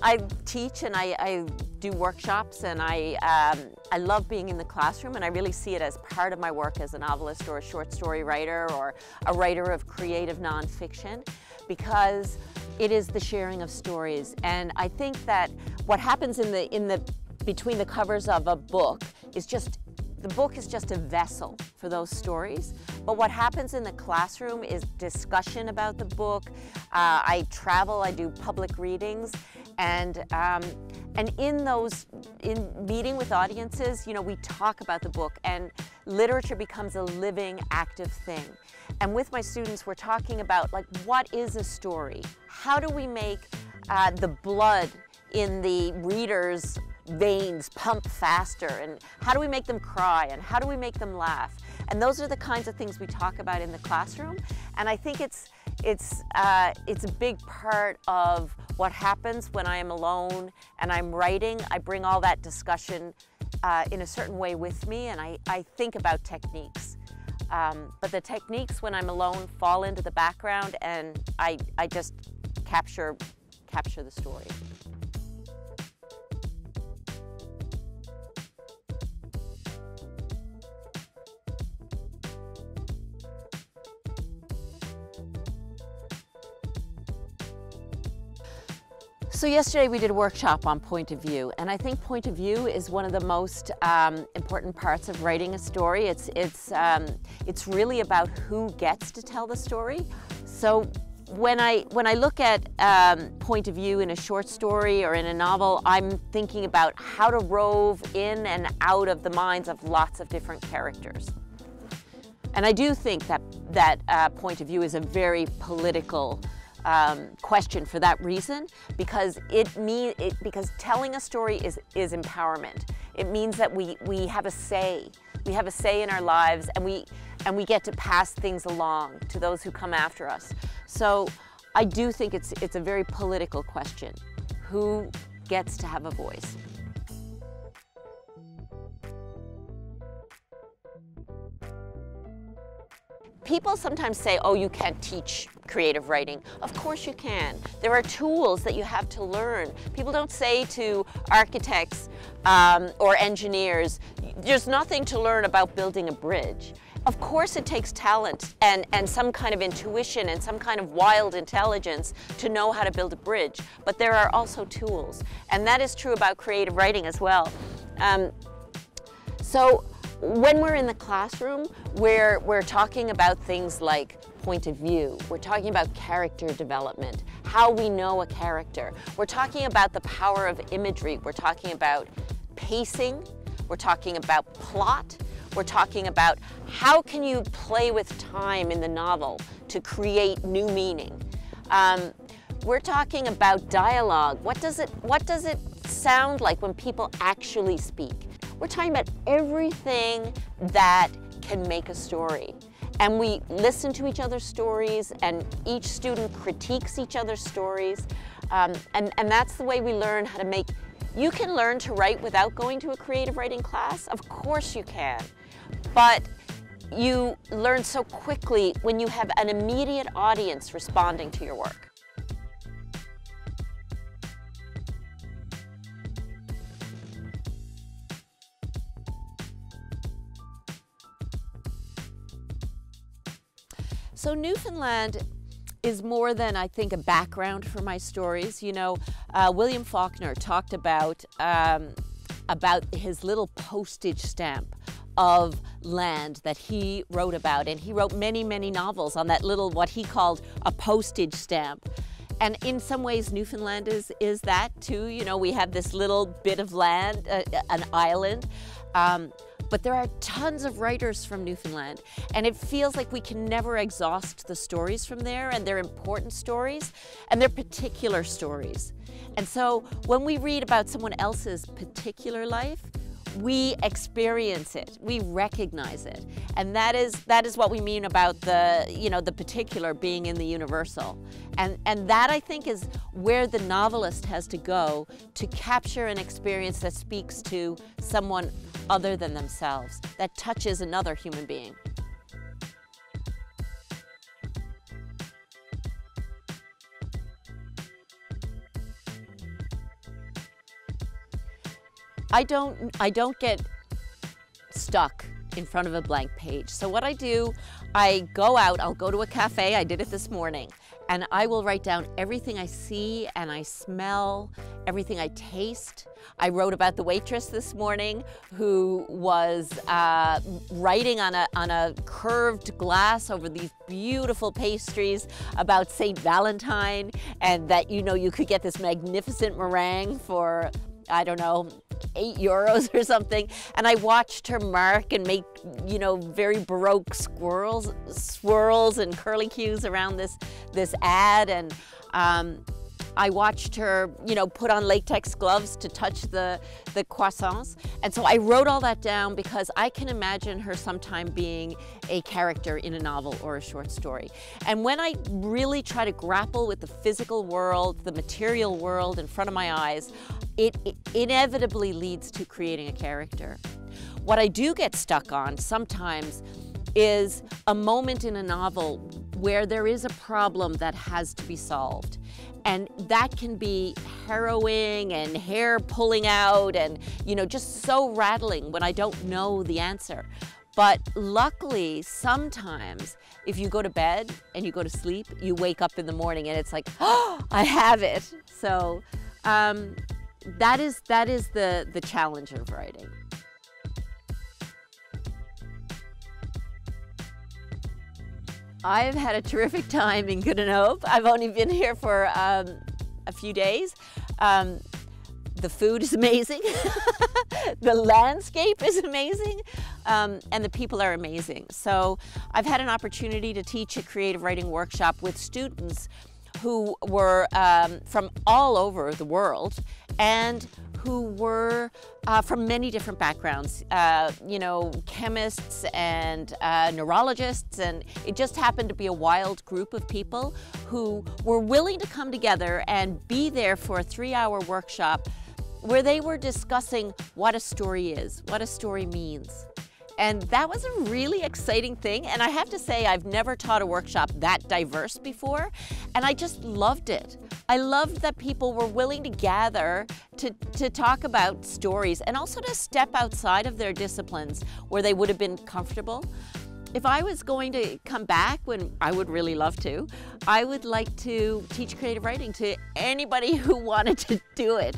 I teach and I do workshops, and I love being in the classroom, and I really see it as part of my work as a novelist or a short story writer or a writer of creative nonfiction, because it is the sharing of stories. And I think that what happens between the covers of a book is the book is just a vessel for those stories. But what happens in the classroom is discussion about the book. I travel, I do public readings, and in meeting with audiences, we talk about the book, and literature becomes a living, active thing. And with my students, we're talking about, like, what is a story? How do we make the blood in the reader's veins pump faster, and how do we make them cry, and how do we make them laugh? And those are the kinds of things we talk about in the classroom, and I think it's a big part of what happens when I am alone and I'm writing. I bring all that discussion in a certain way with me, and I think about techniques. But the techniques when I'm alone fall into the background, and I just capture the story. So yesterday we did a workshop on point of view, and I think point of view is one of the most important parts of writing a story. It's really about who gets to tell the story. So when I look at point of view in a short story or in a novel, I'm thinking about how to rove in and out of the minds of lots of different characters. And I do think that point of view is a very political question for that reason, because because telling a story is empowerment. It means that we have a say. We have a say in our lives, and we get to pass things along to those who come after us. So I do think it's a very political question. Who gets to have a voice? People sometimes say, oh, you can't teach creative writing. Of course you can. There are tools that you have to learn. People don't say to architects or engineers, there's nothing to learn about building a bridge. Of course it takes talent and some kind of intuition and some kind of wild intelligence to know how to build a bridge. But there are also tools. And that is true about creative writing as well. So when we're in the classroom, we're talking about things like point of view. We're talking about character development, how we know a character. We're talking about the power of imagery. We're talking about pacing. We're talking about plot. We're talking about how can you play with time in the novel to create new meaning. We're talking about dialogue. What does it sound like when people actually speak? We're talking about everything that can make a story. And we listen to each other's stories, and each student critiques each other's stories. And that's the way we learn how to make. You can learn to write without going to a creative writing class. Of course you can. But you learn so quickly when you have an immediate audience responding to your work. So Newfoundland is more than, I think, a background for my stories. William Faulkner talked about his little postage stamp of land that he wrote about, and he wrote many, many novels on that little, what he called a postage stamp. And in some ways, Newfoundland is that too. We have this little bit of land, an island. But there are tons of writers from Newfoundland, and it feels like we can never exhaust the stories from there, and they're important stories, and they're particular stories. And so when we read about someone else's particular life, we experience it, we recognize it. And that is what we mean about the particular being in the universal. And that, I think, is where the novelist has to go to capture an experience that speaks to someone other than themselves, that touches another human being. I don't get stuck in front of a blank page. So what I do, I go out, I'll go to a cafe, I did it this morning, and I will write down everything I see and I smell, everything I taste. I wrote about the waitress this morning who was writing on a curved glass over these beautiful pastries about St. Valentine, and that, you know, you could get this magnificent meringue for, I don't know, €8 or something. And I watched her mark and make, you know, very Baroque swirls and curlicues around this ad. And I watched her, you know, put on latex gloves to touch the croissants. And so I wrote all that down because I can imagine her sometime being a character in a novel or a short story. And when I really try to grapple with the physical world, the material world in front of my eyes, it inevitably leads to creating a character. What I do get stuck on sometimes is a moment in a novel where there is a problem that has to be solved. And that can be harrowing and hair pulling out and, you know, just so rattling when I don't know the answer. But luckily, sometimes if you go to bed and you go to sleep, you wake up in the morning and it's like, oh, I have it. So that is the challenge of writing. I've had a terrific time in Grenoble. I've only been here for a few days. The food is amazing. The landscape is amazing. And the people are amazing. So I've had an opportunity to teach a creative writing workshop with students who were from all over the world and who were from many different backgrounds, you know, chemists and neurologists, and it just happened to be a wild group of people who were willing to come together and be there for a 3-hour workshop where they were discussing what a story is, what a story means. And that was a really exciting thing. And I have to say, I've never taught a workshop that diverse before. And I just loved it. I loved that people were willing to gather to talk about stories and also to step outside of their disciplines where they would have been comfortable. If I was going to come back, when I would really love to, I would like to teach creative writing to anybody who wanted to do it.